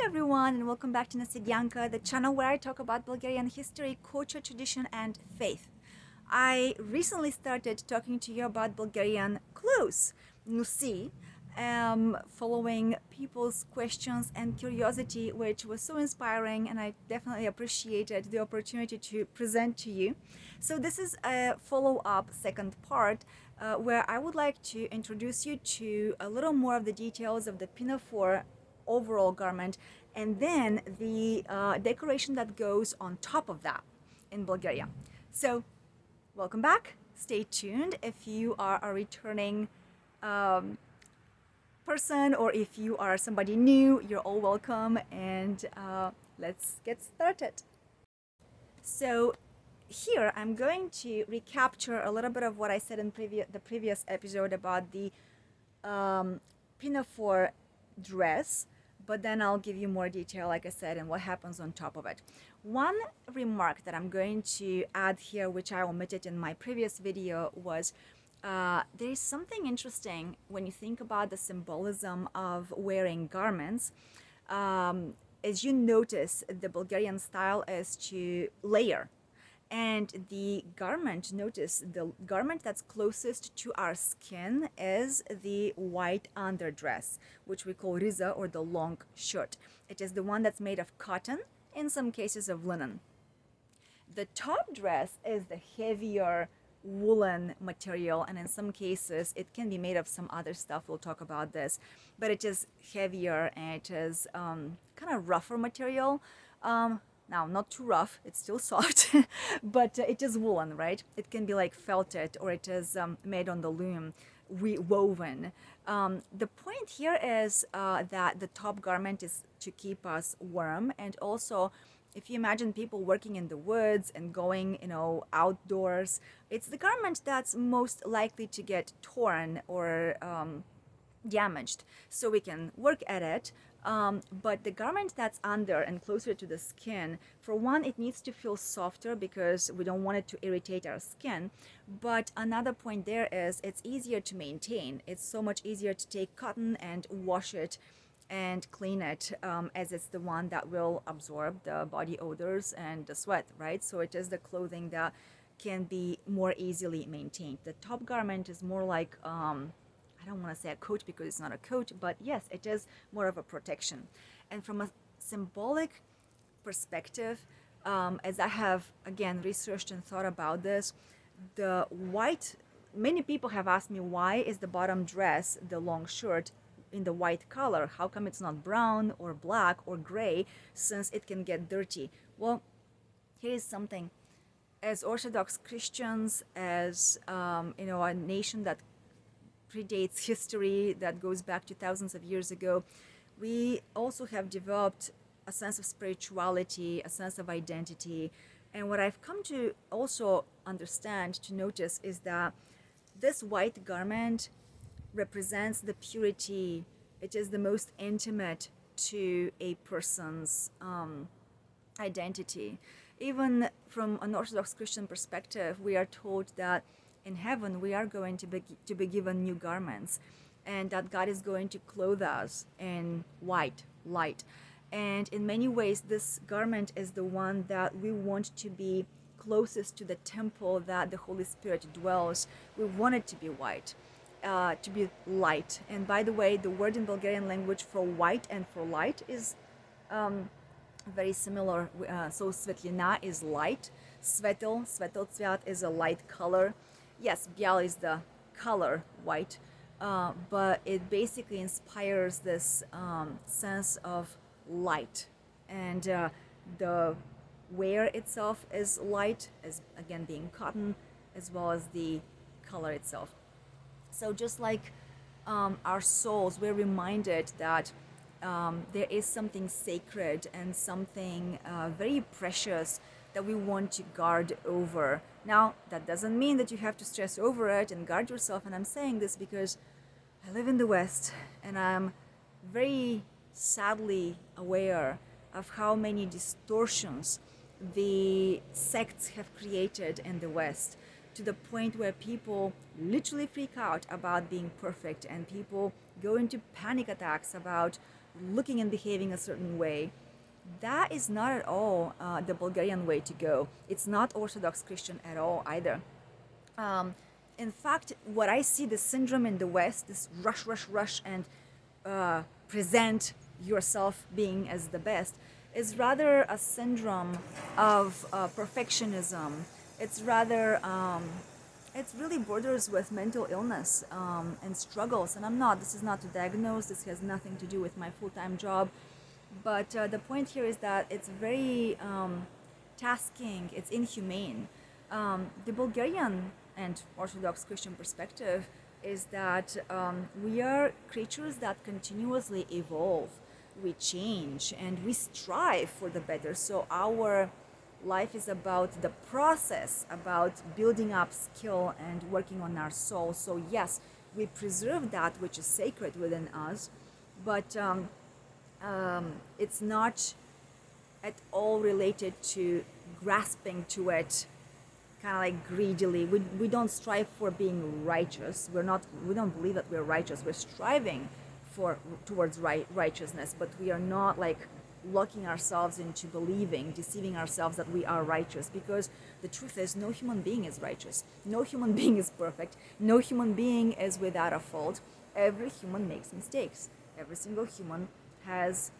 everyone, and welcome back to Nasidyanka, the channel where I talk about Bulgarian history, culture, tradition, and faith. I recently started talking to you about Bulgarian clothes, Nusi, following people's questions and curiosity, which was so inspiring, and I definitely appreciated the opportunity to present to you. So this is a follow-up second part where I would like to introduce you to a little more of the details of the pinafore overall garment, and then the decoration that goes on top of that in Bulgaria. So welcome back. Stay tuned. If you are a returning person or if you are somebody new, you're all welcome, and let's get started. So here I'm going to recapture a little bit of what I said in the previous episode about the pinafore dress, but then I'll give you more detail, like I said, and what happens on top of it. One remark that I'm going to add here, which I omitted in my previous video, was there is something interesting when you think about the symbolism of wearing garments. As you notice, the Bulgarian style is to layer. And the garment, notice the garment that's closest to our skin is the white underdress, which we call riza, or the long shirt. It is the one that's made of cotton, in some cases of linen. The top dress is the heavier woolen material, and in some cases it can be made of some other stuff. We'll talk about this, but it is heavier and it is kind of rougher material. Now, not too rough, it's still soft, but it is woolen, right? It can be like felted, or it is made on the loom, woven. The point here is that the top garment is to keep us warm, and also if you imagine people working in the woods and going, outdoors, it's the garment that's most likely to get torn or damaged, so we can work at it. But the garment that's under and closer to the skin, for one, it needs to feel softer because we don't want it to irritate our skin. But another point there is it's easier to maintain. It's so much easier to take cotton and wash it and clean it, as it's the one that will absorb the body odors and the sweat, right? So it is the clothing that can be more easily maintained. The top garment is more like I don't want to say a coat because it's not a coat, but yes, it is more of a protection. And from a symbolic perspective, as I have again researched and thought about this, the white, many people have asked me, why is the bottom dress, the long shirt, in the white color? How come it's not brown or black or gray, since it can get dirty? Well, here's something. As Orthodox Christians, as a nation that predates history, that goes back to thousands of years ago, we also have developed a sense of spirituality, a sense of identity. And what I've come to also understand, to notice, is that this white garment represents the purity. It is the most intimate to a person's identity. Even from an Orthodox Christian perspective, we are told that in heaven we are going to be given new garments, and that God is going to clothe us in white light. And in many ways, this garment is the one that we want to be closest to the temple that the Holy Spirit dwells. We want it to be white, to be light. And by the way, the word in Bulgarian language for white and for light is very similar. So svetlina is light, svetel cvят is a light color. Yes, bial is the color, white, but it basically inspires this sense of light. And the wear itself is light, as again being cotton, as well as the color itself. So just like our souls, we're reminded that there is something sacred and something very precious that we want to guard over. Now, that doesn't mean that you have to stress over it and guard yourself, and I'm saying this because I live in the West, and I'm very sadly aware of how many distortions the sects have created in the West, to the point where people literally freak out about being perfect, and people go into panic attacks about looking and behaving a certain way. That is not at all the Bulgarian way to go. It's not Orthodox Christian at all either. Um, in fact, what I see the syndrome in the West, this rush, rush, rush, and present yourself being as the best, is rather a syndrome of perfectionism. It's rather, it's really borders with mental illness and struggles. And this is not to diagnose, this has nothing to do with my full-time job. But the point here is that it's very tasking, it's inhumane. The Bulgarian and Orthodox Christian perspective is that we are creatures that continuously evolve, we change, and we strive for the better. So our life is about the process, about building up skill and working on our soul. So yes, we preserve that which is sacred within us, but it's not at all related to grasping to it kind of like greedily. We don't strive for being righteous. We don't believe that we're righteous. We're striving towards righteousness, but we are not like locking ourselves into believing, deceiving ourselves that we are righteous, because the truth is no human being is righteous. No human being is perfect. No human being is without a fault. Every human makes mistakes. Every single human has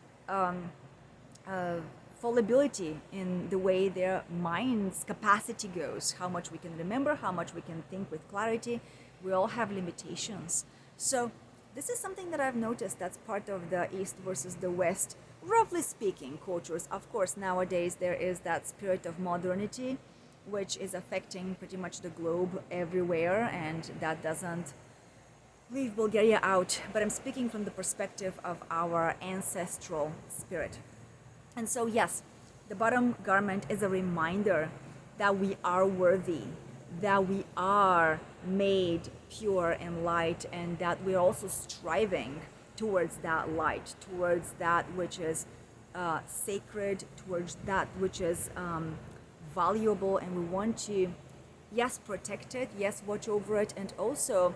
fallibility in the way their mind's capacity goes, how much we can remember, how much we can think with clarity. We all have limitations. So this is something that I've noticed that's part of the East versus the West, roughly speaking, cultures. Of course, nowadays there is that spirit of modernity, which is affecting pretty much the globe everywhere, and that doesn't leave Bulgaria out. But I'm speaking from the perspective of our ancestral spirit. And so, yes, the bottom garment is a reminder that we are worthy, that we are made pure and light, and that we're also striving towards that light, towards that which is sacred, towards that which is valuable, and we want to, yes, protect it, yes, watch over it, and also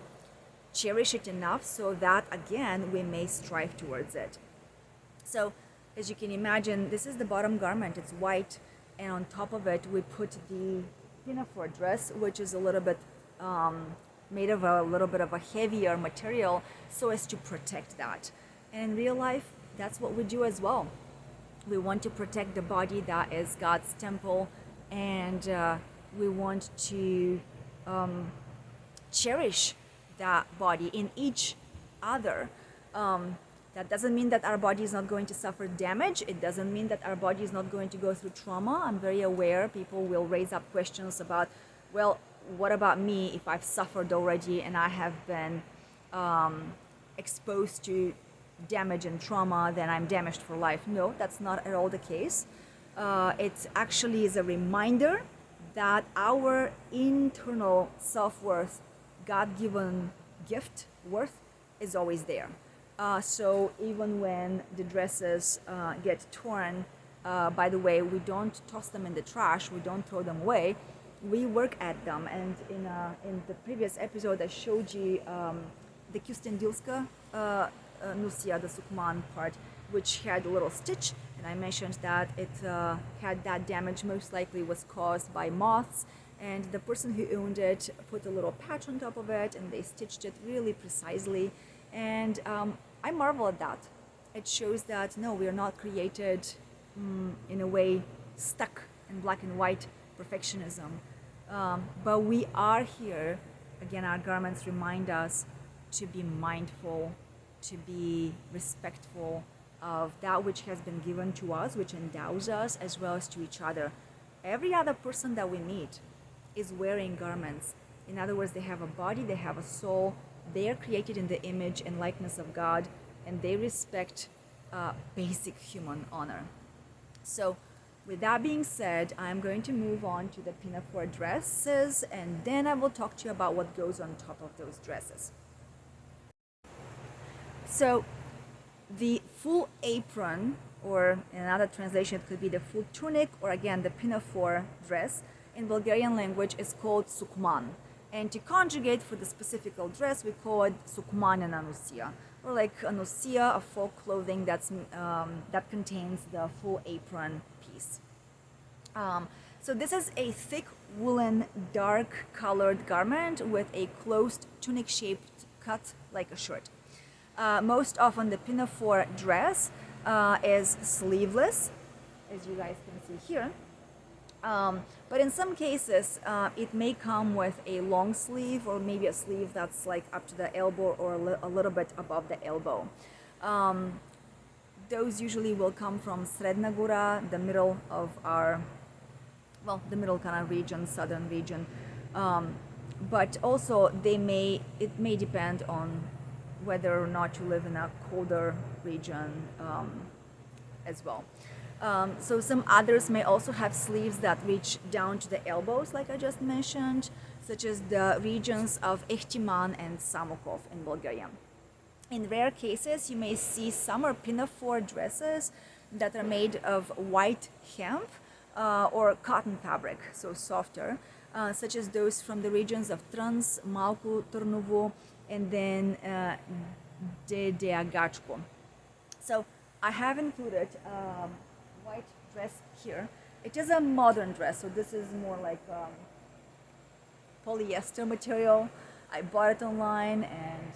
cherish it enough so that, again, we may strive towards it. So, as you can imagine, this is the bottom garment. It's white, and on top of it we put the pinafore dress, which is a little bit made of a little bit of a heavier material, so as to protect that. And in real life, that's what we do as well. We want to protect the body that is God's temple, and we want to cherish that body in each other. That doesn't mean that our body is not going to suffer damage. It doesn't mean that our body is not going to go through trauma. I'm very aware people will raise up questions about, well, what about me if I've suffered already and I have been exposed to damage and trauma, then I'm damaged for life. No, that's not at all the case. It actually is a reminder that our internal self-worth, God-given gift, worth, is always there. So even when the dresses get torn, by the way, we don't toss them in the trash, we don't throw them away, we work at them. And in the previous episode I showed you the Kustendilska Nusia, the Sukman part, which had a little stitch, and I mentioned that it had that damage most likely was caused by moths, and the person who owned it put a little patch on top of it and they stitched it really precisely. And I marvel at that. It shows that no, we are not created in a way stuck in black and white perfectionism. But we are here, again, our garments remind us to be mindful, to be respectful of that which has been given to us, which endows us, as well as to each other. Every other person that we meet is wearing garments. In other words, they have a body, they have a soul, they are created in the image and likeness of God, and they respect basic human honor. So with that being said, I'm going to move on to the pinafore dresses, and then I will talk to you about what goes on top of those dresses. So the full apron, or in another translation it could be the full tunic, or again the pinafore dress, in Bulgarian language is called sukman. And to conjugate for the specific dress, we call it sukmanena nusia. or like a nosia, a folk clothing that contains the full apron piece. So this is a thick woolen dark colored garment with a closed tunic shaped cut like a shirt. Most often the pinafore dress is sleeveless, as you guys can see here. But in some cases, it may come with a long sleeve or maybe a sleeve that's like up to the elbow or a little bit above the elbow. Those usually will come from Sredna Gora, the middle of our, well, the middle kind of region, southern region. But also it may depend on whether or not you live in a colder region as well. So some others may also have sleeves that reach down to the elbows, like I just mentioned, such as the regions of Ehtiman and Samokov in Bulgaria. In rare cases, you may see summer pinafore dresses that are made of white hemp or cotton fabric, so softer, such as those from the regions of Trans, Malku, Turnovo, and then Dedeagachko. So I have included white dress here. It is a modern dress, so this is more like polyester material. I bought it online and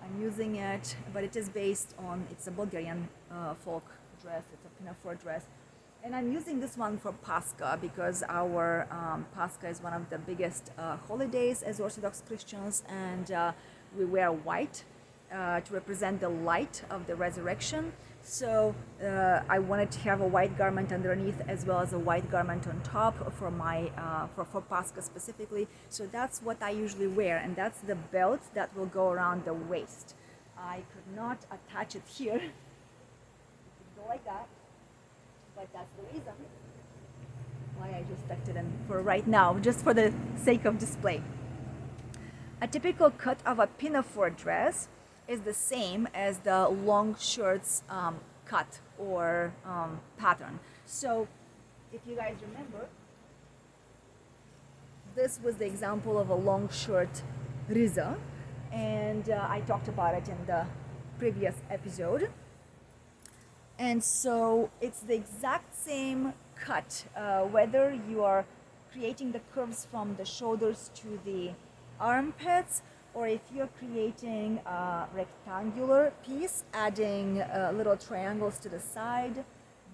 I'm using it, but it is based on, it's a Bulgarian folk dress, it's a pinafore dress. And I'm using this one for Pascha because our Pascha is one of the biggest holidays as Orthodox Christians, and we wear white to represent the light of the resurrection. So I wanted to have a white garment underneath as well as a white garment on top for my for Pascha specifically. So that's what I usually wear, and that's the belt that will go around the waist. I could not attach it here. It could go like that, but that's the reason why I just tucked it in for right now, just for the sake of display. A typical cut of a pinafore dress is the same as the long shirts cut or pattern. So if you guys remember, this was the example of a long shirt riza, and I talked about it in the previous episode. And so it's the exact same cut, whether you are creating the curves from the shoulders to the armpits, or if you're creating a rectangular piece, adding little triangles to the side.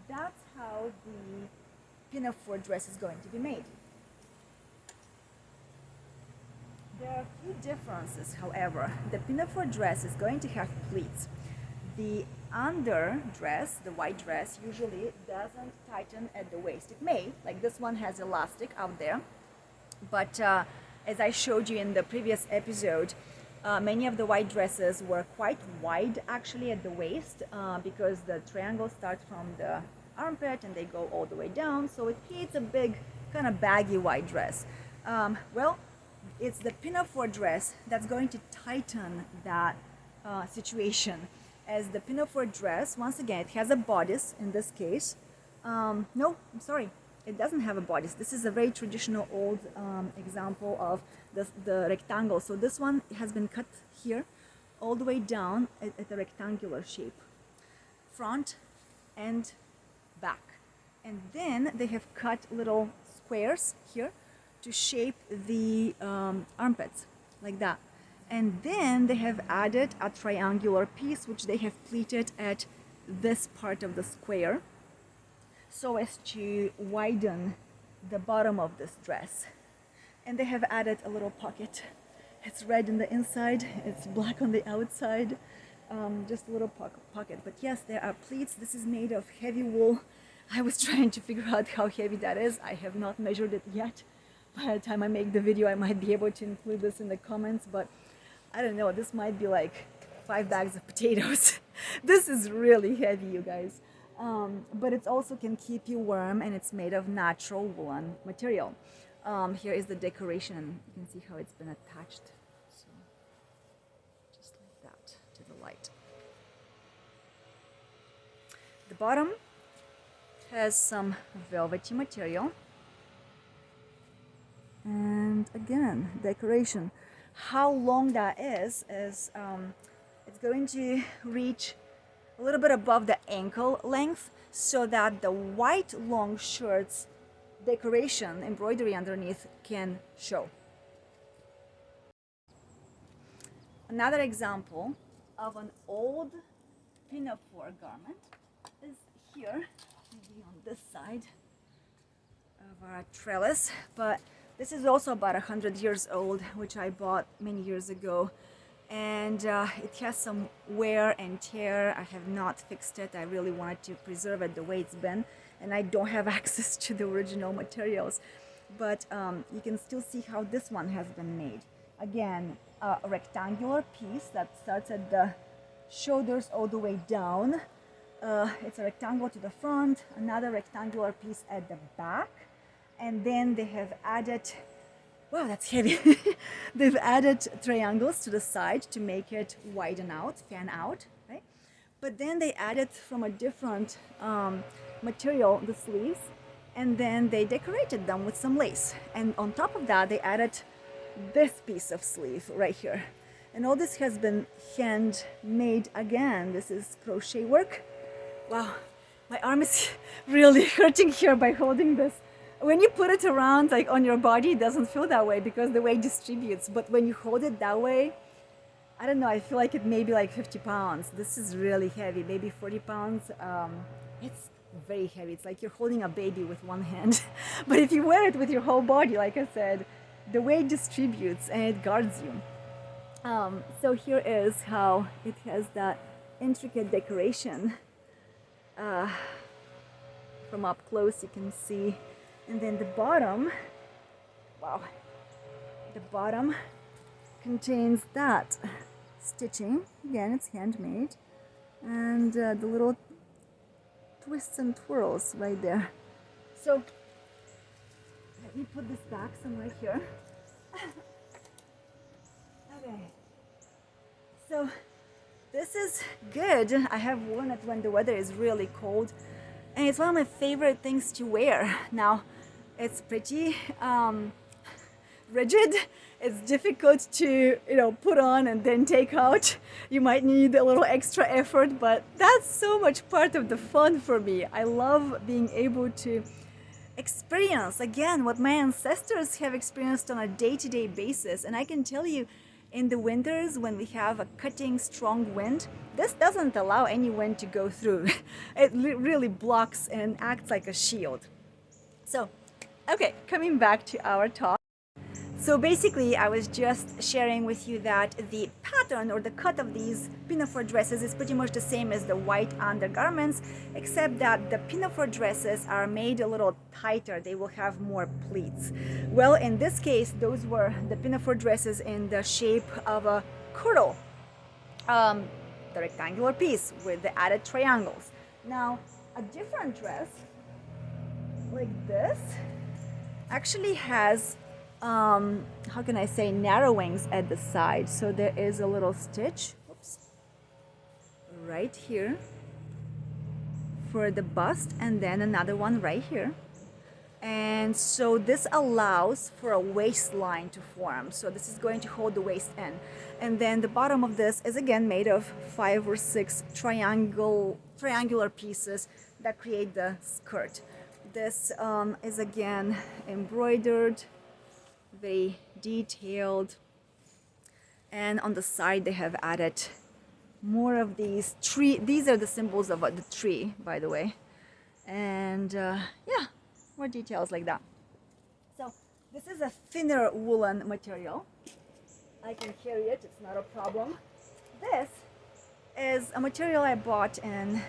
That's how the pinafore dress is going to be made. There are a few differences, however. The pinafore dress is going to have pleats. The under dress, the white dress, usually doesn't tighten at the waist. It may, like this one has elastic out there, but as I showed you in the previous episode, many of the white dresses were quite wide actually at the waist because the triangles start from the armpit and they go all the way down, so it creates a big kind of baggy white dress. Well, it's the pinafore dress that's going to tighten that situation, as the pinafore dress, once again, it has a bodice in this case. No, I'm sorry, it doesn't have a bodice. This is a very traditional old example of the rectangle. So this one has been cut here all the way down at a rectangular shape, front and back. And then they have cut little squares here to shape the armpits like that. And then they have added a triangular piece which they have pleated at this part of the square so as to widen the bottom of this dress. And they have added a little pocket. It's red on the inside, it's black on the outside, just a little pocket. But yes, there are pleats. This is made of heavy wool. I was trying to figure out how heavy that is. I have not measured it yet. By the time I make the video, I might be able to include this in the comments, but I don't know, this might be like 5 bags of potatoes. This is really heavy, you guys. But it also can keep you warm, and it's made of natural woolen material. Here is the decoration. You can see how it's been attached. So, just like that to the light. The bottom has some velvety material. And again, decoration. How long that is It's going to reach a little bit above the ankle length so that the white long shirts decoration, embroidery underneath can show. Another example of an old pinafore garment is here, maybe on this side of our trellis, but this is also about 100 years old, which I bought many years ago, and it has some wear and tear. I have not fixed it. I really wanted to preserve it the way it's been, and I don't have access to the original materials, but you can still see how this one has been made. Again, a rectangular piece that starts at the shoulders all the way down. It's a rectangle to the front, another rectangular piece at the back, and then they have added, wow, that's heavy. They've added triangles to the side to make it widen out, fan out, right? But then they added from a different material the sleeves, and then they decorated them with some lace. And on top of that, they added this piece of sleeve right here. And all this has been handmade again. This is crochet work. Wow, my arm is really hurting here by holding this. When you put it around like on your body, it doesn't feel that way because the way it distributes. But when you hold it that way, I don't know, I feel like it may be like 50 pounds. This is really heavy, maybe 40 pounds. It's very heavy. It's like you're holding a baby with one hand. But if you wear it with your whole body, like I said, the way it distributes and it guards you. So here is how it has that intricate decoration. From up close you can see. And then the bottom, wow, the bottom contains that stitching. Again, it's handmade. And the little twists and twirls right there. So let me put this back somewhere here. Okay. So this is good. I have worn it when the weather is really cold. And it's one of my favorite things to wear. Now, it's pretty rigid. It's difficult to, put on and then take out. You might need a little extra effort, but that's so much part of the fun for me. I love being able to experience, again, what my ancestors have experienced on a day-to-day basis. And I can tell you, in the winters, when we have a cutting, strong wind, this doesn't allow any wind to go through. It really blocks and acts like a shield. So, okay, coming back to our talk. So basically, I was just sharing with you that the pattern or the cut of these pinafore dresses is pretty much the same as the white undergarments, except that the pinafore dresses are made a little tighter. They will have more pleats. Well, in this case, those were the pinafore dresses in the shape of a kirtle, the rectangular piece with the added triangles. Now, a different dress like this actually has how can I say, narrowings at the side. So there is a little stitch, oops, right here for the bust, and then another one right here. And so this allows for a waistline to form. So this is going to hold the waist in. And then the bottom of this is again made of 5 or 6 triangular pieces that create the skirt. This is again embroidered, very detailed, and on the side they have added more of these tree. These are the symbols of the tree, by the way, and yeah, more details like that. So this is a thinner woolen material. I can carry it, it's not a problem. This is a material I bought in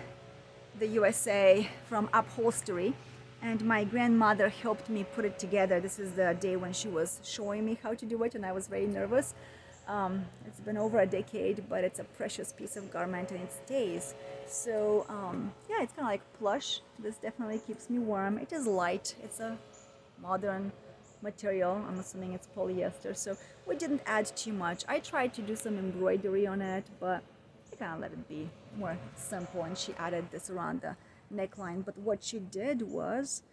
the USA from Upholstery, and my grandmother helped me put it together. This is the day when she was showing me how to do it, and I was very nervous. It's been over a decade, but it's a precious piece of garment and it stays. So yeah, it's kind of like plush. This definitely keeps me warm. It is light. It's a modern material. I'm assuming it's polyester, so we didn't add too much. I tried to do some embroidery on it, but I kind of let it be more simple, and she added this around the neckline. But what she did was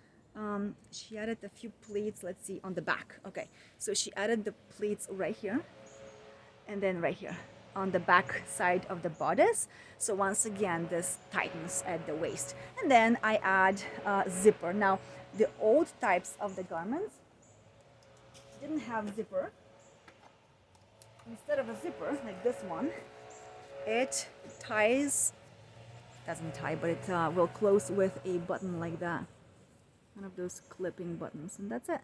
she added a few pleats, let's see, on the back. Okay, so she added the pleats right here and then right here. on the back side of the bodice. So once again, this tightens at the waist. And then I add a zipper. Now, the old types of the garments didn't have zipper. Instead of a zipper, like this one, it ties, doesn't tie, but it will close with a button like that. One of those clipping buttons, and that's it.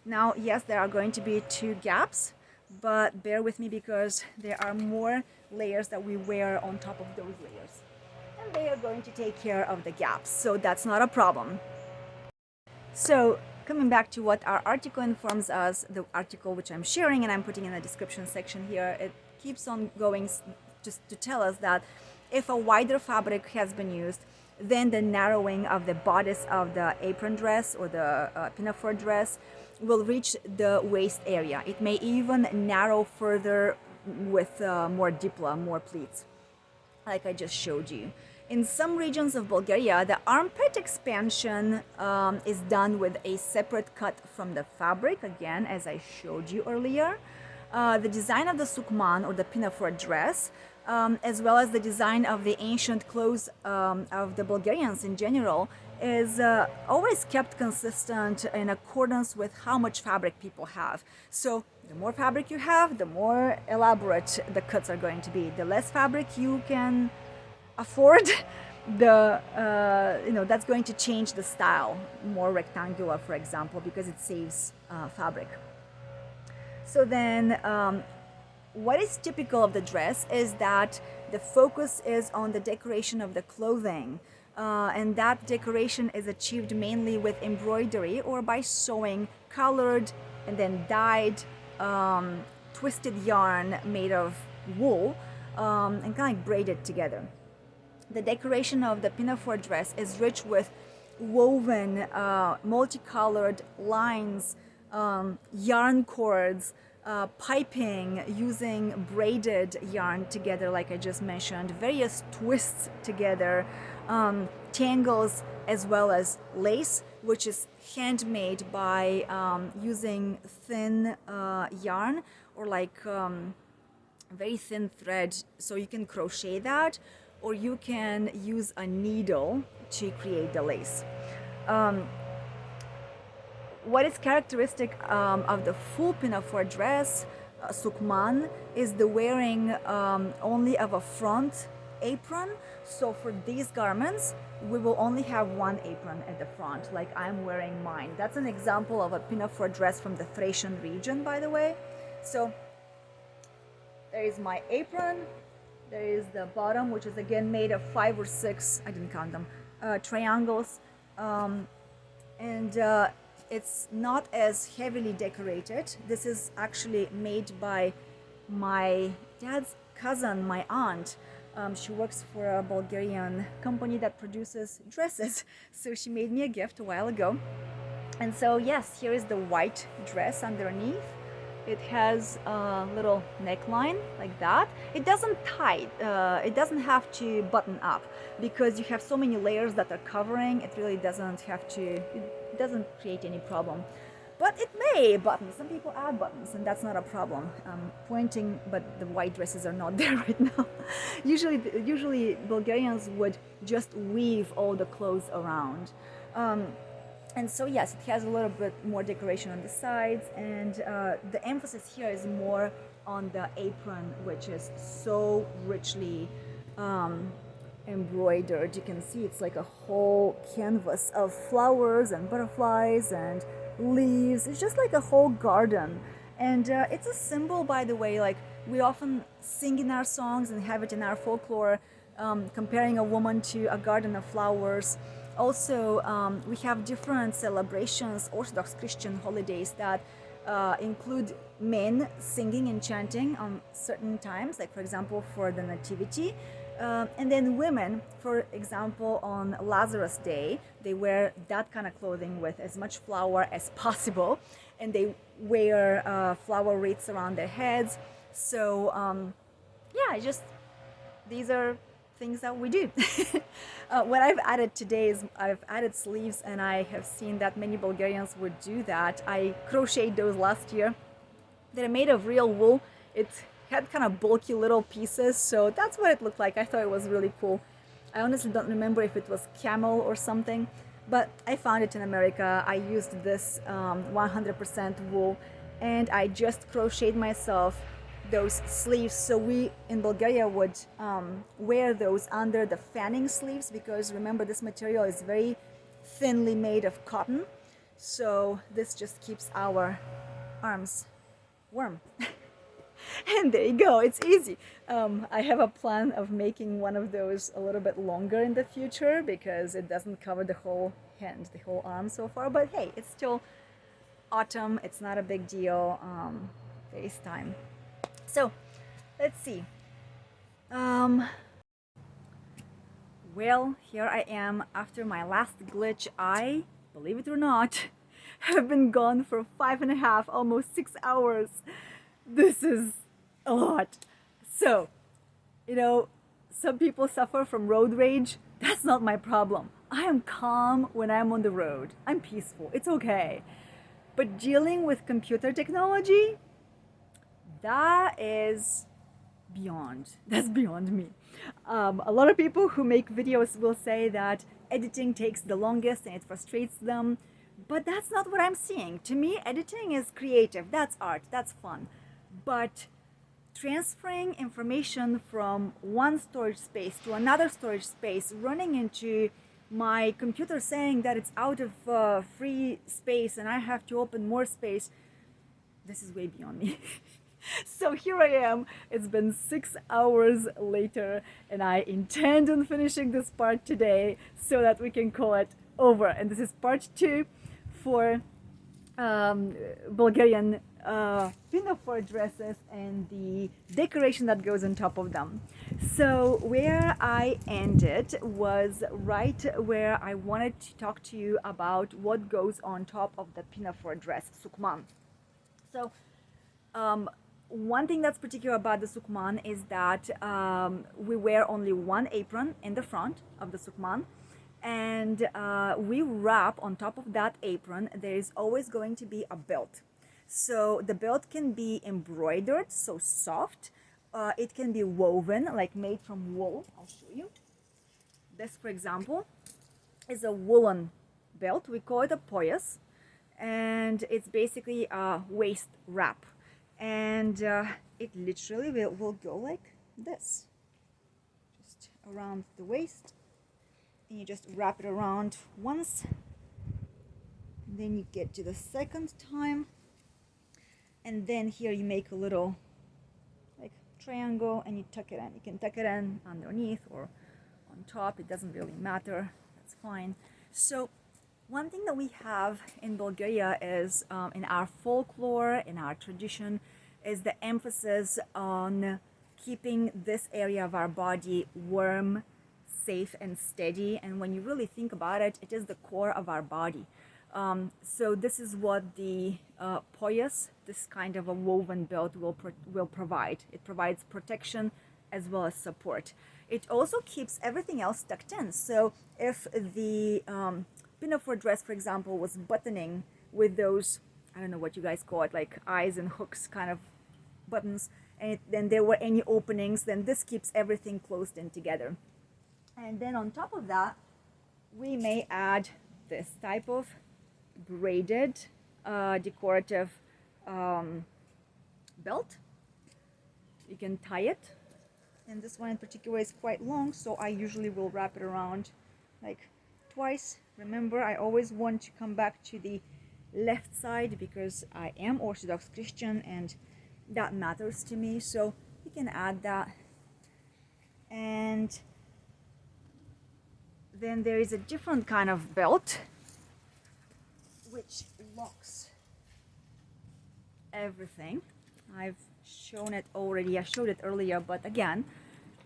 Now, yes, there are going to be 2 gaps, but bear with me because there are more layers that we wear on top of those layers. And they are going to take care of the gaps, so that's not a problem. So, coming back to what our article informs us, the article which I'm sharing and I'm putting in the description section here, it keeps on going just to tell us that if a wider fabric has been used, then the narrowing of the bodice of the apron dress or the pinafore dress will reach the waist area. It may even narrow further with more dipla, more pleats, like I just showed you. In some regions of Bulgaria, the armpit expansion is done with a separate cut from the fabric, again, as I showed you earlier. The design of the sukman or the pinafore dress, as well as the design of the ancient clothes of the Bulgarians in general, is always kept consistent in accordance with how much fabric people have. So the more fabric you have, the more elaborate the cuts are going to be. The less fabric you can afford, that's going to change the style, more rectangular, for example, because it saves fabric. So then what is typical of the dress is that the focus is on the decoration of the clothing, and that decoration is achieved mainly with embroidery or by sewing colored and then dyed twisted yarn made of wool and kind of like braided together. The decoration of the pinafore dress is rich with woven, multicolored lines, yarn cords, piping using braided yarn together, like I just mentioned, various twists together, tangles, as well as lace, which is handmade by using thin yarn or like very thin thread. So you can crochet that, or you can use a needle to create the lace. What is characteristic of the full pinafore dress, sukman, is the wearing only of a front apron. So for these garments, we will only have one apron at the front, like I'm wearing mine. That's an example of a pinafore dress from the Thracian region, by the way. So there is my apron. There is the bottom, which is again made of 5 or 6, I didn't count them, triangles. It's not as heavily decorated. This is actually made by my dad's cousin, my aunt. She works for a Bulgarian company that produces dresses. So she made me a gift a while ago. And so yes, here is the white dress underneath. It has a little neckline like that. It doesn't tie, it doesn't have to button up because you have so many layers that are covering. It really doesn't have to, it doesn't create any problem. But it may button. Some people add buttons, and that's not a problem. Pointing, but the white dresses are not there right now. Usually Bulgarians would just weave all the clothes around. And so yes, it has a little bit more decoration on the sides, and the emphasis here is more on the apron, which is so richly embroidered. You can see it's like a whole canvas of flowers and butterflies and leaves. It's just like a whole garden. And it's a symbol, by the way, like we often sing in our songs and have it in our folklore, comparing a woman to a garden of flowers. Also, we have different celebrations, Orthodox Christian holidays that include men singing and chanting on certain times, like for example for the Nativity, and then women, for example, on Lazarus Day, they wear that kind of clothing with as much flower as possible, and they wear flower wreaths around their heads. So yeah, these are things that we do. What I've added today is I've added sleeves, and I have seen that many Bulgarians would do that. I crocheted those last year. They're made of real wool. It had kind of bulky little pieces, so that's what it looked like. I thought it was really cool. I honestly don't remember if it was camel or something, but I found it in America. I used this 100% wool, and I just crocheted myself those sleeves. So we in Bulgaria would wear those under the fanning sleeves, because remember, this material is very thinly made of cotton, so this just keeps our arms warm. And there you go, it's easy. I have a plan of making one of those a little bit longer in the future, because it doesn't cover the whole hand, the whole arm so far. But hey, it's still autumn, it's not a big deal. There is time. So let's see. Well, here I am after my last glitch. I, believe it or not, have been gone for 5.5, almost 6 hours. This is a lot. So, you know, some people suffer from road rage. That's not my problem. I am calm when I'm on the road. I'm peaceful. It's okay. But dealing with computer technology, that is beyond. That's beyond me. A lot of people who make videos will say that editing takes the longest and it frustrates them. But that's not what I'm seeing. To me, editing is creative. That's art. That's fun. But transferring information from one storage space to another storage space, running into my computer saying that it's out of free space and I have to open more space, this is way beyond me. So here I am. It's been 6 hours later, and I intend on finishing this part today so that we can call it over. And this is part 2 for Bulgarian pinafore dresses and the decoration that goes on top of them. So where I ended was right where I wanted to talk to you about what goes on top of the pinafore dress, sukman. So one thing that's particular about the sukman is that we wear only one apron in the front of the sukman, and we wrap on top of that apron. There is always going to be a belt. So the belt can be embroidered, so soft. It can be woven, like made from wool. I'll show you. This, for example, is a woolen belt. We call it a poyas, and it's basically a waist wrap. And it literally will go like this, just around the waist, and you just wrap it around once, and then you get to the second time, and then here you make a little like triangle and you tuck it in. You can tuck it in underneath or on top, it doesn't really matter, that's fine. So one thing that we have in Bulgaria is, in our folklore, in our tradition, is the emphasis on keeping this area of our body warm, safe, and steady. And when you really think about it, it is the core of our body. So this is what the poyas, this kind of a woven belt, will provide. It provides protection as well as support. It also keeps everything else tucked in. So if the pinafore dress, for example, was buttoning with those, I don't know what you guys call it, like eyes and hooks kind of buttons, and then there were any openings, then this keeps everything closed in together. And then on top of that, we may add this type of braided decorative belt. You can tie it, and this one in particular is quite long, so I usually will wrap it around like twice. Remember, I always want to come back to the left side because I am Orthodox Christian and that matters to me. So you can add that. And then there is a different kind of belt which locks everything. I've shown it already, I showed it earlier, but again,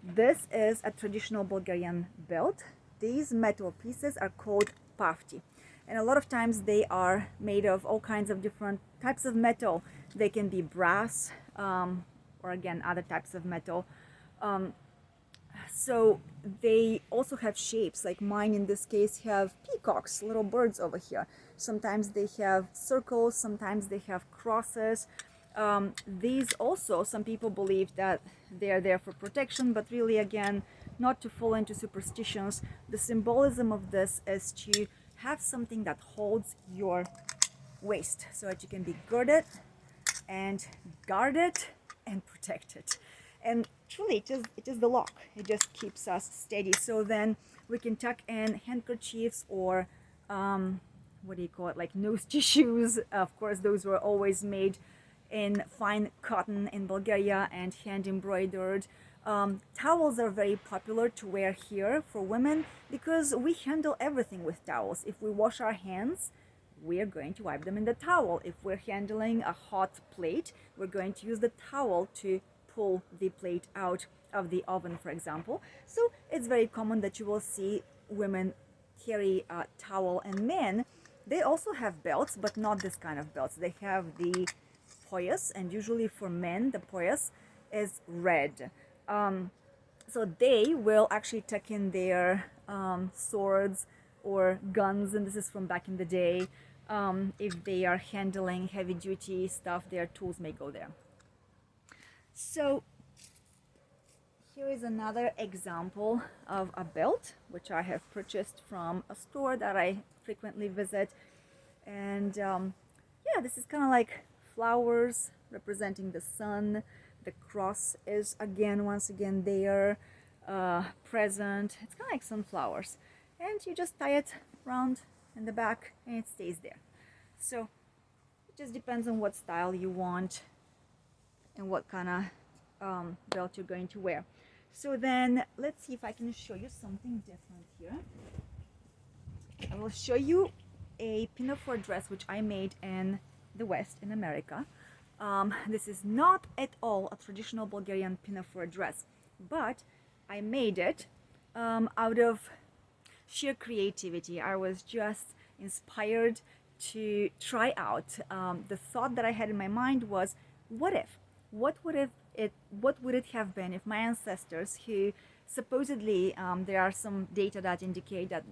this is a traditional Bulgarian belt. These metal pieces are called pafti, and a lot of times they are made of all kinds of different types of metal. They can be brass, or again other types of metal. So they also have shapes, like mine in this case have peacocks, little birds over here. Sometimes they have circles, sometimes they have crosses. These also, some people believe that they are there for protection, but really, again, not to fall into superstitions. The symbolism of this is to have something that holds your waist so that you can be girded and guarded and protected. And truly, it is the lock. It just keeps us steady. So then we can tuck in handkerchiefs or what do you call it, like nose tissues. Of course, those were always made in fine cotton in Bulgaria and hand embroidered. Towels are very popular to wear here for women because we handle everything with towels. If we wash our hands, we're going to wipe them in the towel. If we're handling a hot plate, we're going to use the towel to pull the plate out of the oven, for example. So it's very common that you will see women carry a towel, and men, they also have belts, but not this kind of belts. They have the poyas, and usually for men, the poyas is red. So they will actually tuck in their swords or guns, and this is from back in the day. If they are handling heavy duty stuff, their tools may go there. So here is another example of a belt which I have purchased from a store that I frequently visit. And yeah, this is kind of like flowers representing the sun. The cross is once again there, present. It's kind of like sunflowers. And you just tie it around in the back and it stays there. So it just depends on what style you want and what kind of belt you're going to wear. So then let's see if I can show you something different here. I will show you a pinafore dress which I made in the West, in America. This is not at all a traditional Bulgarian pinafore dress, but I made it out of sheer creativity. I was just inspired to try out. The thought that I had in my mind was, what would it have been if my ancestors, who supposedly there are some data that indicate that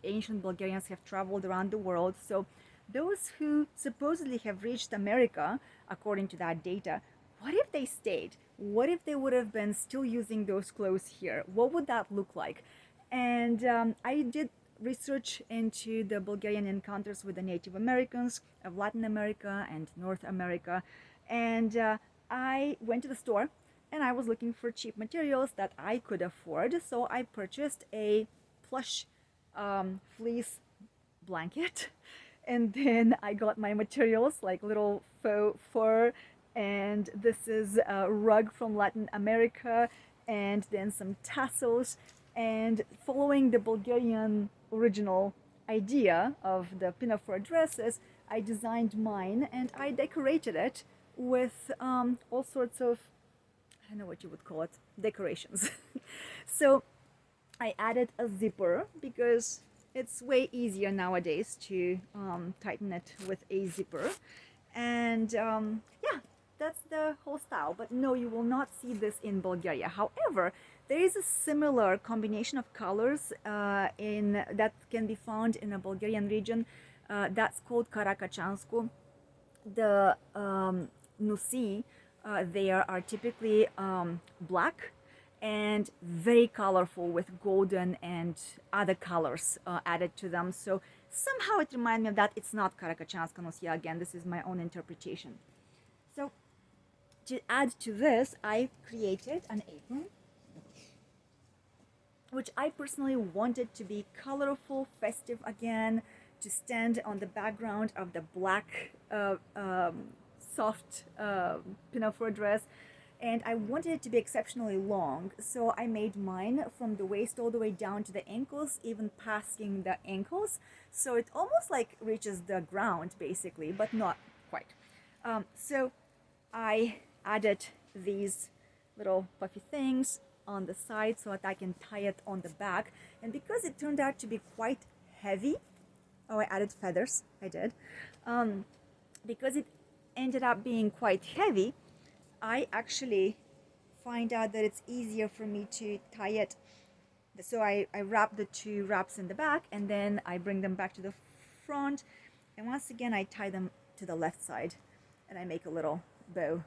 ancient Bulgarians have traveled around the world, so those who supposedly have reached America, according to that data, what if they stayed? What if they would have been still using those clothes here? What would that look like? And I did research into the Bulgarian encounters with the Native Americans of Latin America and North America, and I went to the store and I was looking for cheap materials that I could afford, so I purchased a plush fleece blanket, and then I got my materials like little faux fur, and this is a rug from Latin America, and then some tassels. And following the Bulgarian original idea of the pinafore dresses, I designed mine and I decorated it with all sorts of, I don't know what you would call it, decorations. So I added a zipper because it's way easier nowadays to tighten it with a zipper. And yeah, that's the whole style. But no, you will not see this in Bulgaria. However, there is a similar combination of colors that can be found in a Bulgarian region that's called Karakachansku. The nusi there are typically black and very colorful with golden and other colors added to them. So somehow it reminds me of that. It's not Karakachanska nusi. Again, this is my own interpretation. So to add to this, I created an apron which I personally wanted to be colorful, festive again, to stand on the background of the black soft pinafore dress. And I wanted it to be exceptionally long, so I made mine from the waist all the way down to the ankles, even passing the ankles, so it almost like reaches the ground basically, but not quite. So I added these little puffy things on the side so that I can tie it on the back, and because it turned out to be quite heavy, I added feathers, I did, because it ended up being quite heavy, I actually find out that it's easier for me to tie it. So I wrap the two wraps in the back, and then I bring them back to the front, and once again I tie them to the left side. and I make a little bow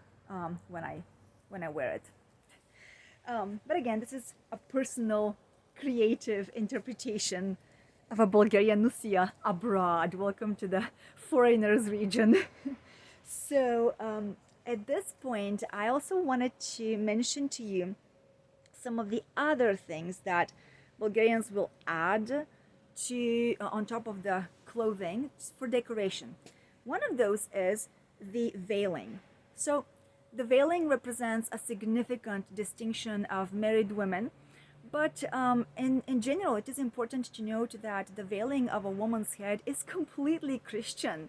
when I wear it. But again, this is a personal, creative interpretation of a Bulgarian Nusia abroad. Welcome to the foreigners region. So at this point, I also wanted to mention to you some of the other things that Bulgarians will add to on top of the clothing for decoration. One of those is the veiling. So the veiling represents a significant distinction of married women, but in general, it is important to note that the veiling of a woman's head is completely Christian.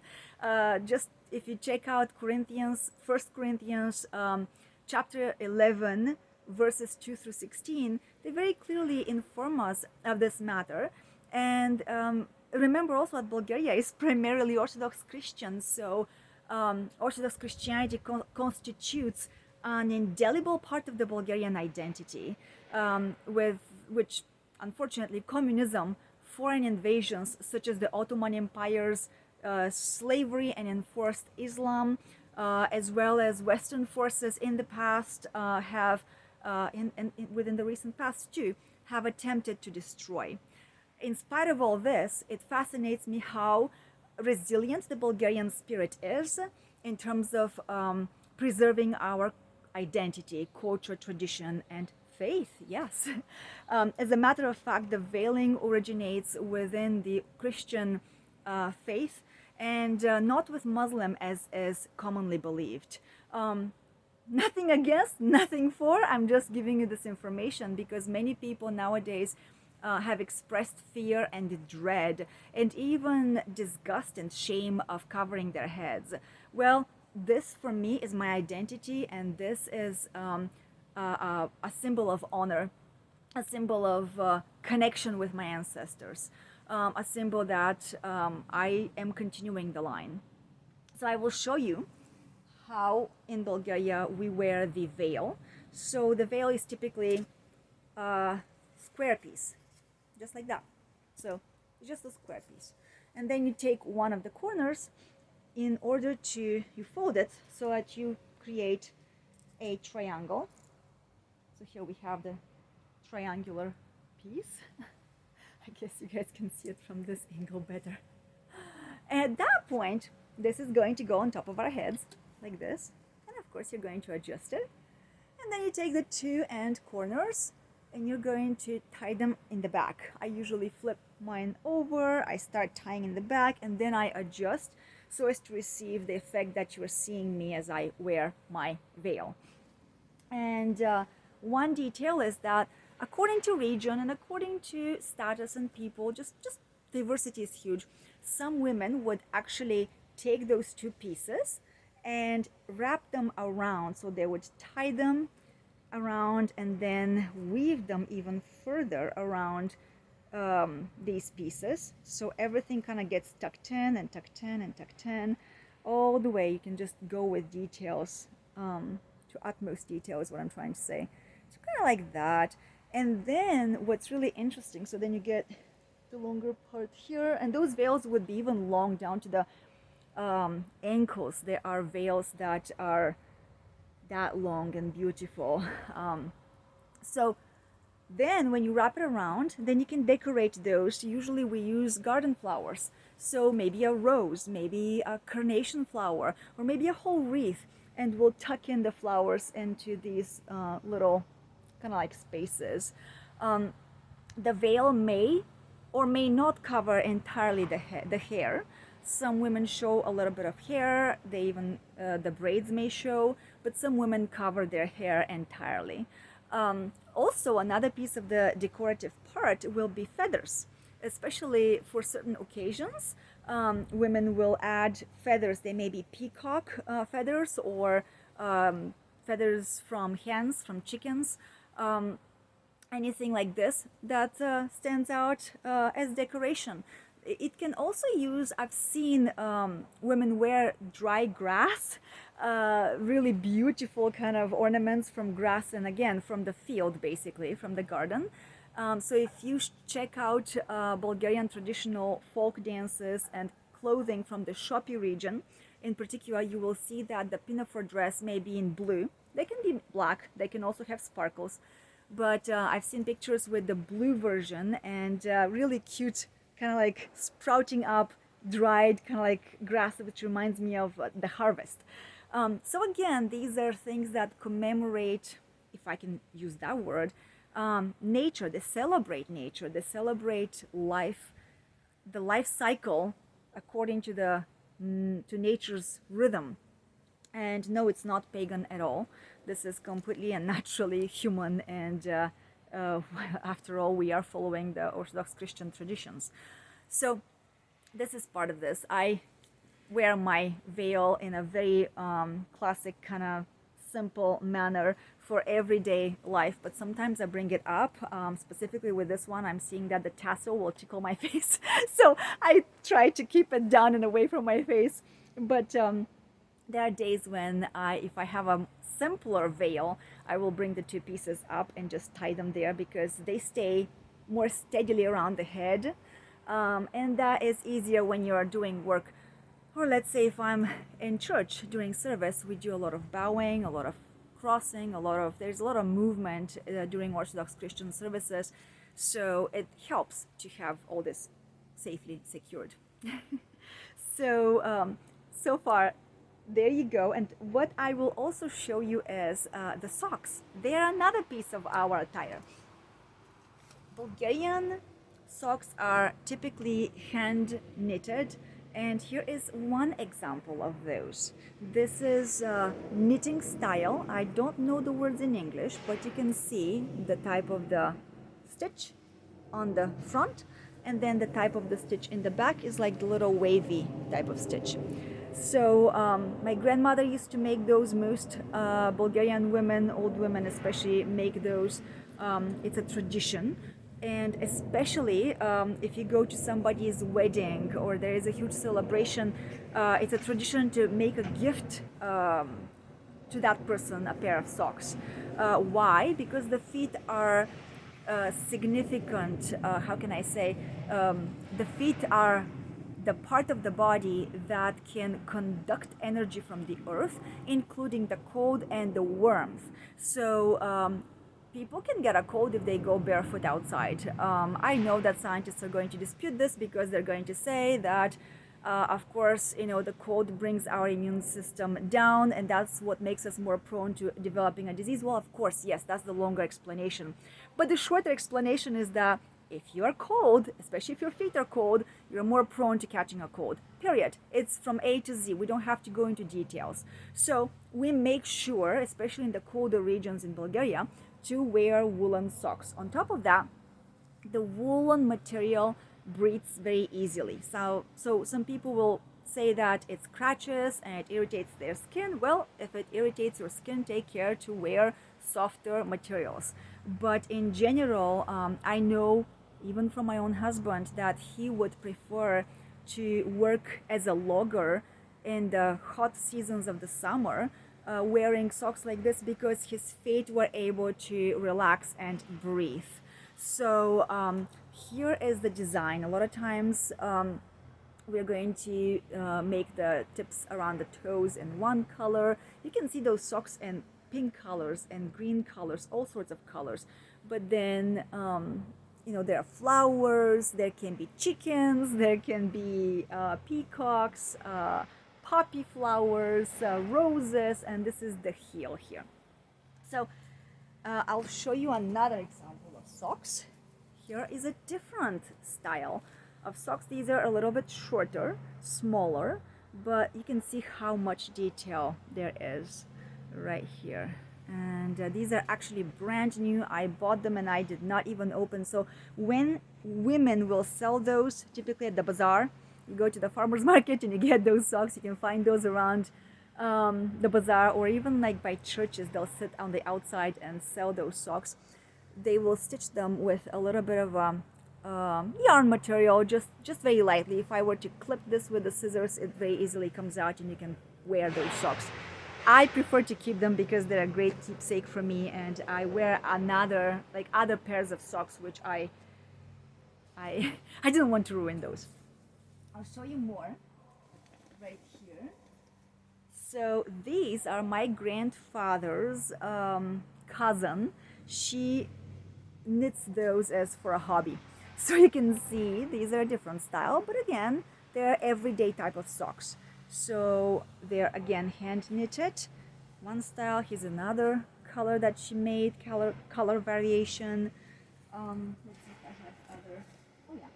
Just if you check out First Corinthians chapter 11, verses 2 through 16, they very clearly inform us of this matter. And remember also that Bulgaria is primarily Orthodox Christian, so Orthodox Christianity constitutes an indelible part of the Bulgarian identity, with which, unfortunately, communism, foreign invasions such as the Ottoman Empire's slavery and enforced Islam, as well as Western forces in the past have, within the recent past too, have attempted to destroy. In spite of all this, it fascinates me how resilient the Bulgarian spirit is in terms of preserving our identity, culture, tradition, and faith. Yes. As a matter of fact, the veiling originates within the Christian faith and not with Muslim as is commonly believed. Nothing against, nothing for. I'm just giving you this information because many people nowadays have expressed fear and dread and even disgust and shame of covering their heads. Well, this for me is my identity, and this is a symbol of honor, a symbol of connection with my ancestors, a symbol that I am continuing the line. So I will show you how in Bulgaria we wear the veil. So the veil is typically a square piece, just like that. So it's just a square piece. And then you take one of the corners in order to, you fold it so that you create a triangle. So here we have the triangular piece. I guess you guys can see it from this angle better. And at that point, this is going to go on top of our heads like this. And of course, you're going to adjust it. And then you take the two end corners and you're going to tie them in the back. I usually flip mine over, I start tying in the back, and then I adjust so as to receive the effect that you're seeing me as I wear my veil. And one detail is that according to region and according to status and people, just diversity is huge. Some women would actually take those two pieces and wrap them around. So they would tie them around and then weave them even further around these pieces. So everything kind of gets tucked in and tucked in and tucked in all the way. You can just go with details, to utmost detail is what I'm trying to say. So kind of like that. And then what's really interesting, so then you get the longer part here, and those veils would be even long down to the ankles. There are veils that are that long and beautiful. So then when you wrap it around, then you can decorate those. Usually we use garden flowers. So maybe a rose, maybe a carnation flower, or maybe a whole wreath. And we'll tuck in the flowers into these little kind of like spaces. The veil may or may not cover entirely the hair. Some women show a little bit of hair, they even the braids may show, but some women cover their hair entirely. Also, another piece of the decorative part will be feathers, especially for certain occasions. Women will add feathers. They may be peacock feathers or feathers from hens, from chickens, anything like this that stands out as decoration. It can also use, I've seen women wear dry grass, really beautiful kind of ornaments from grass, and again from the field, basically from the garden. So if you check out Bulgarian traditional folk dances and clothing from the Shopi region, in particular, you will see that the pinafore dress may be in blue. They can be black. They can also have sparkles. But I've seen pictures with the blue version and really cute, kind of like sprouting up, dried, kind of like grass, which reminds me of the harvest. So again, these are things that commemorate, if I can use that word, nature. They celebrate nature. They celebrate life, the life cycle according to the to nature's rhythm. And no, it's not pagan at all. This is completely and naturally human, and after all, we are following the Orthodox Christian traditions. So this is part of this. I wear my veil in a very classic kind of simple manner for everyday life, but sometimes I bring it up. Specifically with this one, I'm seeing that the tassel will tickle my face, so I try to keep it down and away from my face. But there are days when if I have a simpler veil, I will bring the two pieces up and just tie them there because they stay more steadily around the head, and that is easier when you are doing work. Or let's say if I'm in church during service, we do a lot of bowing, a lot of crossing, there's a lot of movement during Orthodox Christian services, so it helps to have all this safely secured. So so far, there you go. And what I will also show you is the socks. They are another piece of our attire. Bulgarian socks are typically hand knitted, and here is one example of those. This is knitting style. I don't know the words in English, but you can see the type of the stitch on the front, and then the type of the stitch in the back is like the little wavy type of stitch. So my grandmother used to make those. Most Bulgarian women, old women especially, make those. It's a tradition. And especially if you go to somebody's wedding or there is a huge celebration, it's a tradition to make a gift to that person, a pair of socks. Why? Because the feet are significant, how can I say, the feet are the part of the body that can conduct energy from the earth, including the cold and the warmth. So people can get a cold if they go barefoot outside. I know that scientists are going to dispute this because they're going to say that, of course, the cold brings our immune system down, and that's what makes us more prone to developing a disease. Well, of course, yes, that's the longer explanation. But the shorter explanation is that if you are cold, especially if your feet are cold, you're more prone to catching a cold. Period. It's from A to Z. We don't have to go into details. So we make sure, especially in the colder regions in Bulgaria, to wear woolen socks. On top of that, the woolen material breathes very easily. So some people will say that it scratches and it irritates their skin. Well, if it irritates your skin, take care to wear softer materials. But in general, I know even from my own husband that he would prefer to work as a logger in the hot seasons of the summer, wearing socks like this because his feet were able to relax and breathe. So here is the design. A lot of times we're going to make the tips around the toes in one color. You can see those socks in pink colors and green colors, all sorts of colors. But then there are flowers, there can be chickens, there can be peacocks, poppy flowers, roses, and this is the heel here. So I'll show you another example of socks. Here is a different style of socks. These are a little bit shorter, smaller, but you can see how much detail there is right here. And these are actually brand new. I bought them and I did not even open. So when women will sell those, typically at the bazaar, you go to the farmer's market and you get those socks. You can find those around the bazaar, or even like by churches, they'll sit on the outside and sell those socks. They will stitch them with a little bit of yarn material, just very lightly. If I were to clip this with the scissors, it very easily comes out and you can wear those socks. I prefer to keep them because they're a great keepsake for me, and I wear other pairs of socks which I didn't want to ruin those. I'll show you more right here. So these are my grandfather's cousin. She knits those as for a hobby. So you can see these are a different style, but again, they're everyday type of socks. So they're again hand knitted. One style, here's another color that she made, color variation. Let's see if I have other. Oh yeah,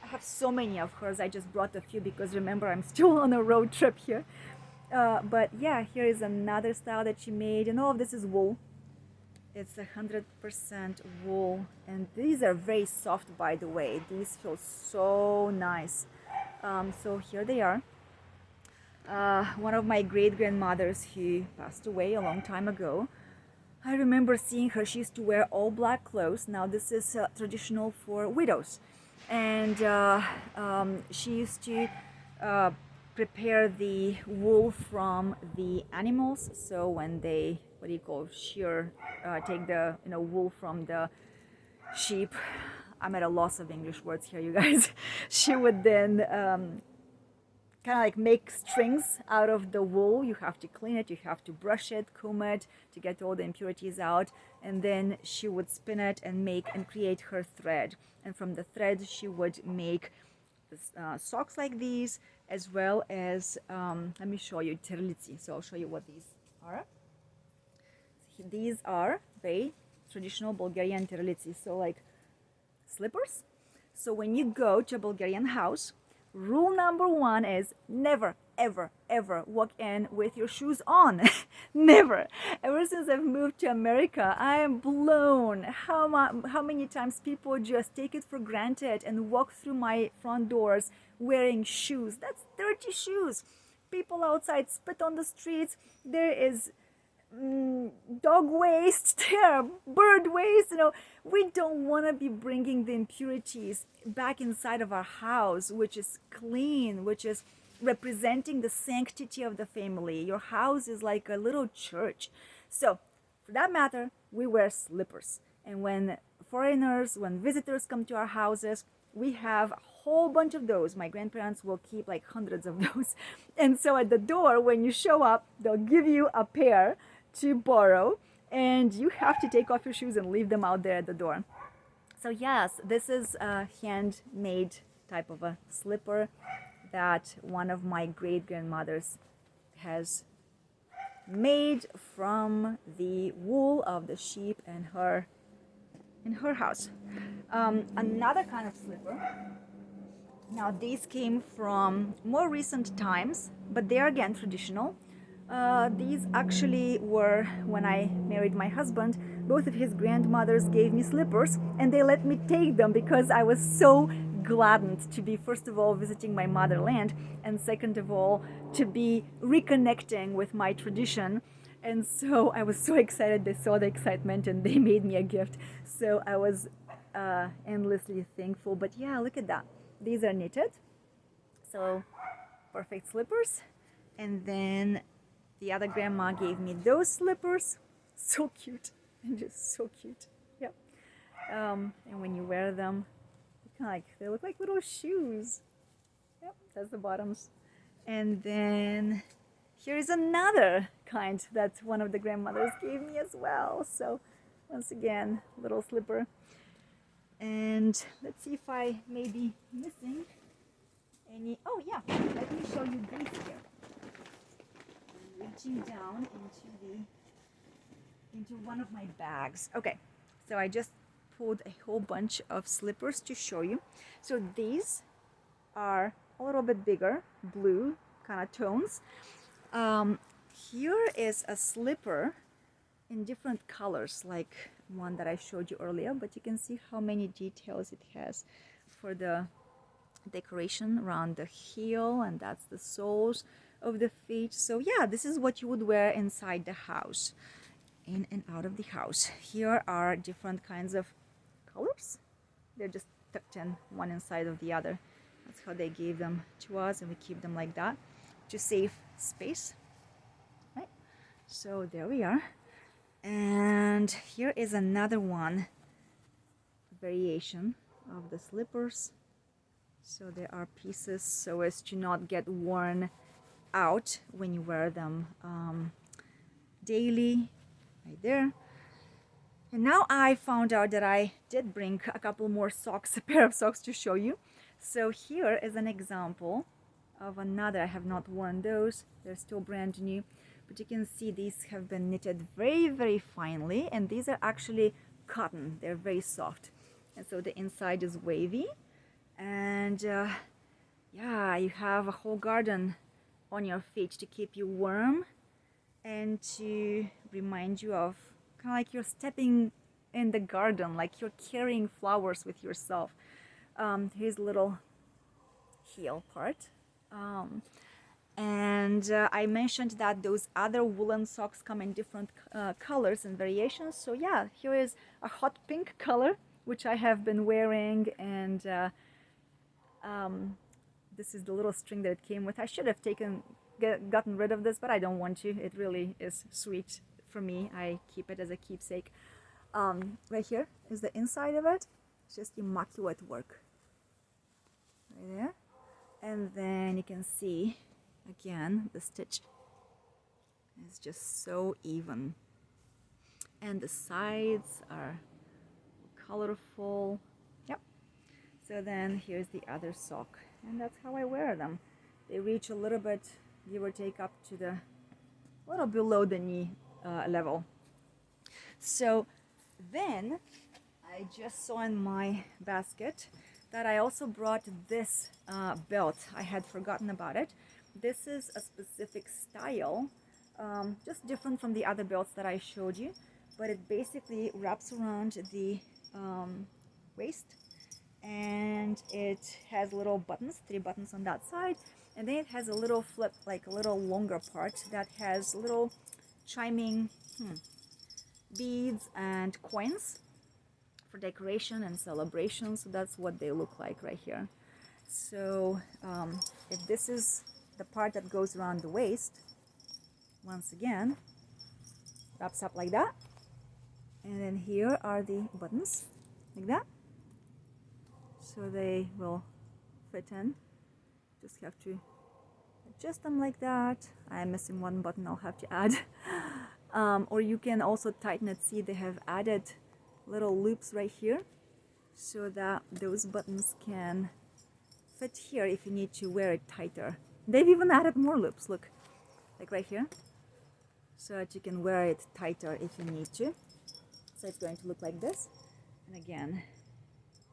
I have so many of hers. I just brought a few because remember I'm still on a road trip here. But yeah, here is another style that she made, and all of this is wool. It's 100% wool, and these are very soft, by the way. These feel so nice. So here they are. One of my great grandmothers who passed away a long time ago. I remember seeing her. She used to wear all black clothes. Now this is traditional for widows, and she used to prepare the wool from the animals. So when they, what do you call, shear, take the wool from the sheep. I'm at a loss of English words here, you guys. She would then kind of like make strings out of the wool. You have to clean it, you have to brush it, comb it to get all the impurities out, and then she would spin it and create her thread. And from the thread she would make socks like these, as well as let me show you terlici. So I'll show you what these are. These are very traditional Bulgarian terlici, so like slippers. So when you go to a Bulgarian house, rule number one is never, ever, ever walk in with your shoes on. Never. Ever since I've moved to America, I am blown how many times people just take it for granted and walk through my front doors wearing shoes. That's dirty shoes. People outside spit on the streets. There is dog waste there, bird waste. We don't want to be bringing the impurities back inside of our house, which is clean, which is representing the sanctity of the family. Your house is like a little church. So for that matter, we wear slippers. And when visitors come to our houses, we have a whole bunch of those. My grandparents will keep like hundreds of those. And so at the door, when you show up, they'll give you a pair to borrow, and you have to take off your shoes and leave them out there at the door. So yes, this is a handmade type of a slipper that one of my great grandmothers has made from the wool of the sheep in her house. Another kind of slipper. Now these came from more recent times, but they are again traditional. These actually were when I married my husband. Both of his grandmothers gave me slippers, and they let me take them because I was so gladdened to be, first of all, visiting my motherland, and second of all, to be reconnecting with my tradition. And so I was so excited. They saw the excitement and they made me a gift. So I was endlessly thankful. But yeah, look at that. These are knitted. So perfect slippers. And then the other grandma gave me those slippers. So cute. And just so cute. Yeah. And when you wear them, they look like little shoes. Yep, that's the bottoms. And then here is another kind that one of the grandmothers gave me as well. So once again, little slipper. And let's see if I may be missing any. Oh yeah, let me show you these here. Reaching down into one of my bags. Okay, so I just pulled a whole bunch of slippers to show you. So these are a little bit bigger, blue kind of tones. Here is a slipper in different colors, like one that I showed you earlier, but you can see how many details it has for the decoration around the heel, and that's the soles of the feet. So yeah, this is what you would wear inside the house, in and out of the house. Here are different kinds of colors. They're just tucked in one inside of the other. That's how they gave them to us, and we keep them like that to save space, right? So there we are. And here is another one, variation of the slippers. So there are pieces so as to not get worn out when you wear them daily, right there. And now I found out that I did bring a couple more socks, a pair of socks to show you. So here is an example of another. I have not worn those. They're still brand new. But you can see these have been knitted very, very finely. And these are actually cotton. They're very soft. And so the inside is wavy. And yeah, you have a whole garden on your feet to keep you warm and to remind you of kind of like you're stepping in the garden, like you're carrying flowers with yourself. Here's a little heel part. I mentioned that those other woolen socks come in different colors and variations. So yeah, here is a hot pink color, which I have been wearing, and this is the little string that it came with. I should have gotten rid of this, but I don't want to. It really is sweet for me. I keep it as a keepsake. Right here is the inside of it. It's just immaculate work. Right there. And then you can see, again, the stitch is just so even. And the sides are colorful. Yep. So then here's the other sock. And that's how I wear them. They reach a little bit, give or take, up to the little below the knee level. So then I just saw in my basket that I also brought this belt. I had forgotten about it. This is a specific style, just different from the other belts that I showed you, but it basically wraps around the waist, and it has little buttons, 3 buttons on that side, and then it has a little flip, like a little longer part that has little chiming beads and coins for decoration and celebration. So that's what they look like right here. So if this is the part that goes around the waist, once again wraps up like that, and then here are the buttons like that, so they will fit in. Just have to adjust them like that. I'm missing one button, I'll have to add. Or you can also tighten it. See, they have added little loops right here so that those buttons can fit here if you need to wear it tighter. They've even added more loops, look, like right here, so that you can wear it tighter if you need to. So it's going to look like this. And again,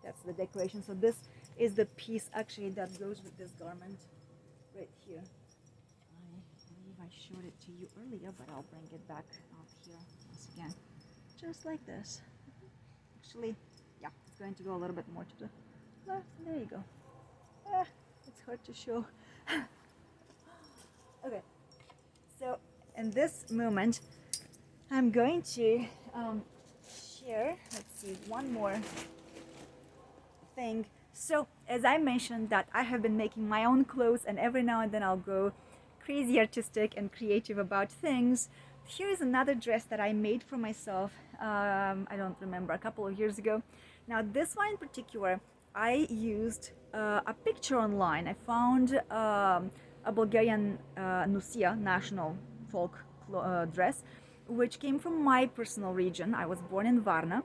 that's the decoration. So this is the piece actually that goes with this garment right here. I believe I showed it to you earlier, but I'll bring it back out here once again, just like this. Actually, yeah, it's going to go a little bit more to the left. There you go. It's hard to show. Okay, so in this moment, I'm going to share, let's see, one more thing. So as I mentioned that I have been making my own clothes, and every now and then I'll go crazy artistic and creative about things. Here is another dress that I made for myself, I don't remember, a couple of years ago. Now this one in particular, I used a picture online. I found a Bulgarian Nusia, national folk dress, which came from my personal region. I was born in Varna,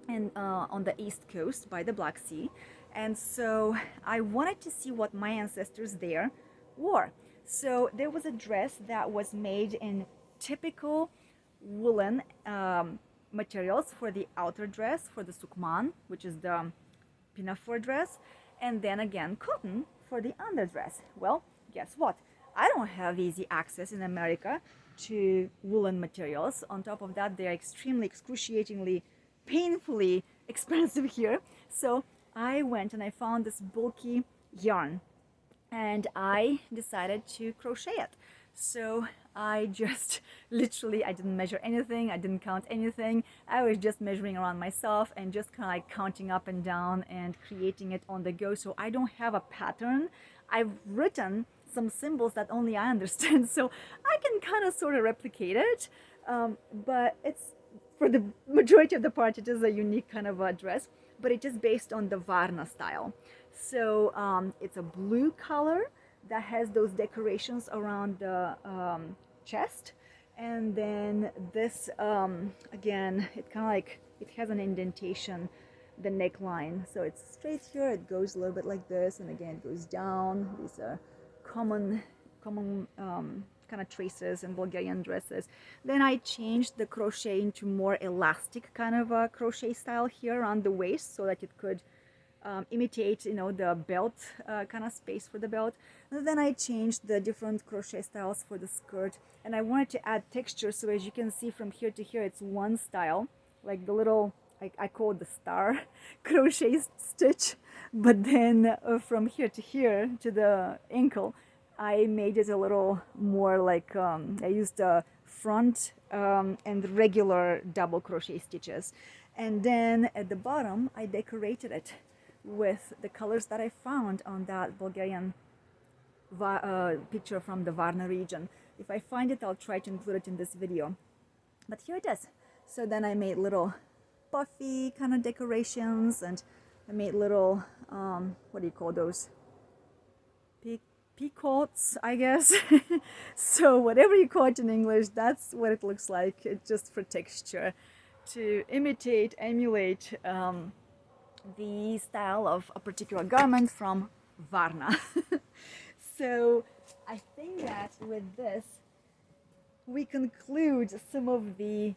and on the east coast by the Black Sea, and so I wanted to see what my ancestors there wore. So there was a dress that was made in typical woolen materials for the outer dress, for the sukman, which is the pinafore dress, and then again cotton for the underdress. Well, guess what? I don't have easy access in America to woolen materials. On top of that, they're extremely, excruciatingly, painfully expensive here. So I went and I found this bulky yarn, and I decided to crochet it. So I just literally, I didn't measure anything, I didn't count anything. I was just measuring around myself and just kind of like counting up and down and creating it on the go. So I don't have a pattern. I've written some symbols that only I understand, so I can kind of sort of replicate it, but it's, for the majority of the part, it is a unique kind of a dress, but it is based on the Varna style. So it's a blue color that has those decorations around the chest. And then this, again, it kind of like, it has an indentation, the neckline. So it's straight here, it goes a little bit like this, and again, it goes down. These are common kind of traces in Bulgarian dresses. Then I changed the crochet into more elastic kind of a crochet style here around the waist, so that it could imitate, you know, the belt kind of space for the belt. And then I changed the different crochet styles for the skirt, and I wanted to add texture. So as you can see from here to here, it's one style, like the little, I call it the star crochet stitch. But then from here to here to the ankle, I made it a little more like, I used the front and regular double crochet stitches. And then at the bottom, I decorated it with the colors that I found on that Bulgarian picture from the Varna region. If I find it, I'll try to include it in this video. But here it is. So then I made little puffy kind of decorations, and I made little, what do you call those? Peacoats, I guess. So whatever you call it in English, that's what it looks like. It's just for texture, to imitate, emulate the style of a particular garment from Varna. So I think that with this, we conclude some of the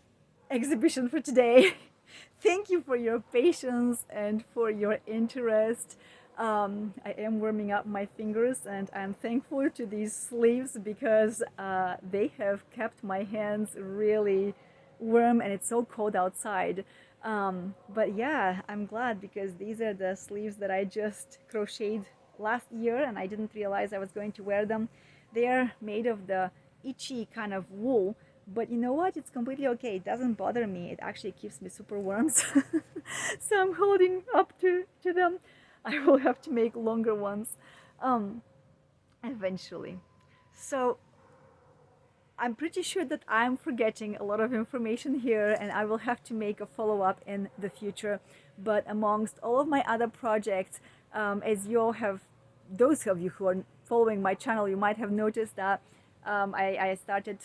exhibition for today. Thank you for your patience and for your interest. I am warming up my fingers, and I'm thankful to these sleeves because they have kept my hands really warm, and it's so cold outside. But yeah, I'm glad, because these are the sleeves that I just crocheted last year, and I didn't realize I was going to wear them. They're made of the itchy kind of wool, but you know what? It's completely okay. It doesn't bother me. It actually keeps me super warm. So I'm holding up to them. I will have to make longer ones eventually. So I'm pretty sure that I'm forgetting a lot of information here, and I will have to make a follow-up in the future. But amongst all of my other projects, as you all have, those of you who are following my channel, you might have noticed that I started,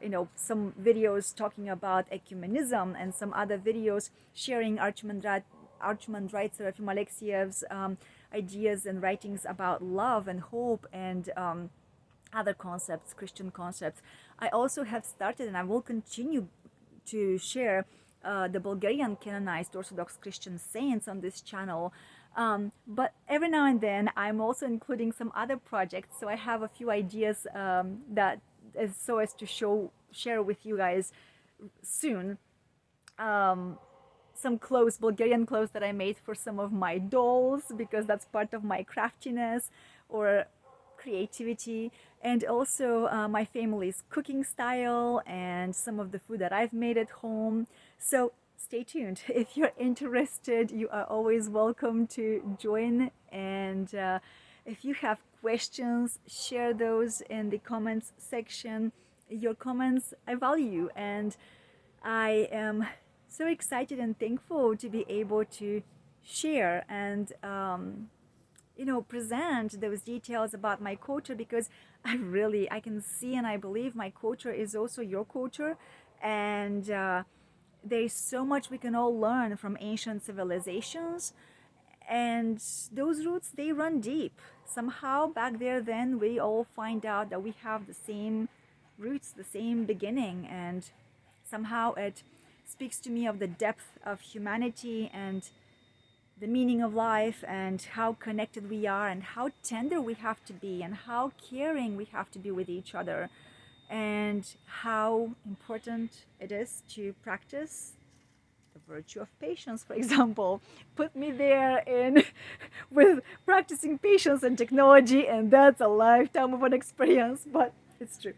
you know, some videos talking about ecumenism, and some other videos sharing Archimandrite Serafim Alexiev's ideas and writings about love and hope and other concepts, Christian concepts. I also have started, and I will continue to share the Bulgarian canonized Orthodox Christian saints on this channel. But every now and then I'm also including some other projects, so I have a few ideas that is so as to share with you guys soon. Some clothes, Bulgarian clothes that I made for some of my dolls, because that's part of my craftiness or creativity, and also my family's cooking style and some of the food that I've made at home. So stay tuned. If you're interested, you are always welcome to join, and if you have questions, share those in the comments section. Your comments I value, and I am so excited and thankful to be able to share and you know, present those details about my culture, because I can see and I believe my culture is also your culture, and there's so much we can all learn from ancient civilizations, and those roots, they run deep. Somehow back there then we all find out that we have the same roots, the same beginning, and somehow it speaks to me of the depth of humanity and the meaning of life, and how connected we are, and how tender we have to be, and how caring we have to be with each other, and how important it is to practice the virtue of patience, for example. Put me there in with practicing patience and technology, and that's a lifetime of an experience, but it's true.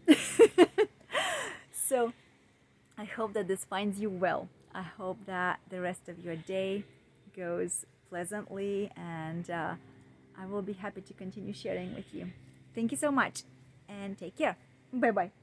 So I hope that this finds you well. I hope that the rest of your day goes pleasantly, and I will be happy to continue sharing with you. Thank you so much, and take care. Bye bye.